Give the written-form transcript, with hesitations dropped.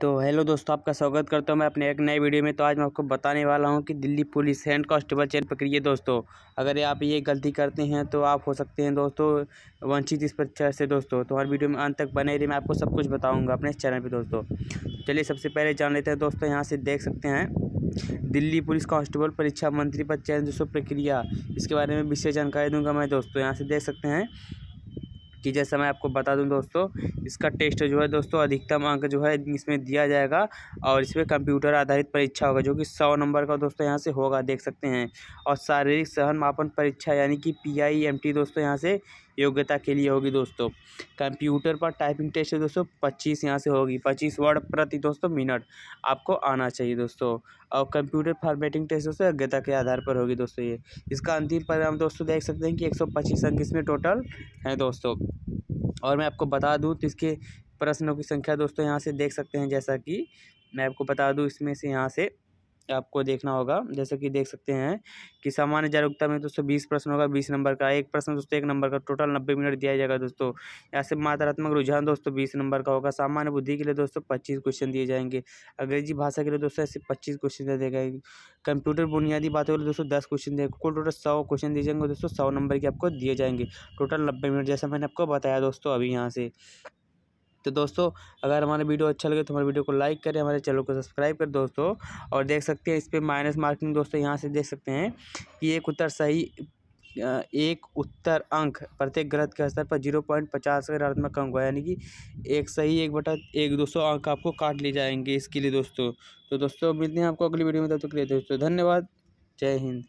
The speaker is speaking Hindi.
तो हेलो दोस्तों, आपका स्वागत करता हूं मैं अपने एक नए वीडियो में। तो आज मैं आपको बताने वाला हूं कि दिल्ली पुलिस हेड कांस्टेबल चयन प्रक्रिया दोस्तों, अगर आप ये गलती करते हैं तो आप हो सकते हैं दोस्तों वंचित इस परीक्षा से दोस्तों। तो हर वीडियो में अंत तक बने रहिए, मैं आपको सब कुछ बताऊंगा अपने इस चैनल पे दोस्तों। चलिए सबसे पहले जान लेते हैं दोस्तों। यहाँ से देख सकते हैं दिल्ली पुलिस कांस्टेबल परीक्षा मंत्री पद चयन दोस्तों प्रक्रिया, इसके बारे में विशेष जानकारी दूंगा मैं दोस्तों। यहाँ से देख सकते हैं कि जैसा मैं आपको बता दूं दोस्तों, इसका टेस्ट जो है दोस्तों अधिकतम अंक जो है इसमें दिया जाएगा और इसमें कंप्यूटर आधारित परीक्षा होगा जो कि 100 नंबर का दोस्तों यहाँ से होगा, देख सकते हैं। और शारीरिक सहन मापन परीक्षा यानी कि PIMT दोस्तों यहाँ से योग्यता के लिए होगी दोस्तों। कंप्यूटर पर टाइपिंग टेस्ट है दोस्तों 25 यहाँ से होगी, 25 वर्ड प्रति दोस्तों मिनट आपको आना चाहिए दोस्तों। और कंप्यूटर फॉर्मेटिंग टेस्ट दोस्तों योग्यता के आधार पर होगी दोस्तों। ये इसका अंतिम परिणाम दोस्तों देख सकते हैं कि 125 अंक इसमें टोटल है दोस्तों। और मैं आपको बता दूं तो इसके प्रश्नों की संख्या दोस्तों यहाँ से देख सकते हैं, जैसा कि मैं आपको बता दूं इसमें से यहाँ से आपको देखना होगा। जैसे कि देख सकते हैं कि सामान्य जागरूकता में दोस्तों 20 प्रश्न होगा, 20 नंबर का। एक प्रश्न दोस्तों 1 नंबर का, टोटल 90 मिनट दिया जाएगा दोस्तों। यहाँ से मात्रात्मक रुझान दोस्तों 20 नंबर का होगा। सामान्य बुद्धि के लिए दोस्तों 25 क्वेश्चन दिए जाएंगे। अंग्रेजी भाषा के लिए दोस्तों ऐसे 25 क्वेश्चन दे देगा। कंप्यूटर बुनियादी बातों के लिए दोस्तों 10 क्वेश्चन दिए, कुल टोटल 100 क्वेश्चन दिए जाएंगे दोस्तों। 100 नंबर के आपको दिए जाएंगे, टोटल 90 मिनट, जैसा मैंने आपको बताया दोस्तों अभी यहाँ से। तो दोस्तों अगर हमारा वीडियो अच्छा लगे तो हमारे वीडियो को लाइक करें, हमारे चैनल को सब्सक्राइब करें दोस्तों। और देख सकते हैं इस पर माइनस मार्किंग दोस्तों यहाँ से देख सकते हैं कि एक उत्तर अंक प्रत्येक गलत के स्तर पर 0.50 का ऋणात्मक अंक हुआ, यानी कि एक सही 1/1 200 अंक आपको काट लिए जाएंगे इसके लिए दोस्तों। तो दोस्तों मिलते हैं आपको अगली वीडियो में, तब तक के लिए दोस्तों धन्यवाद। जय हिंद।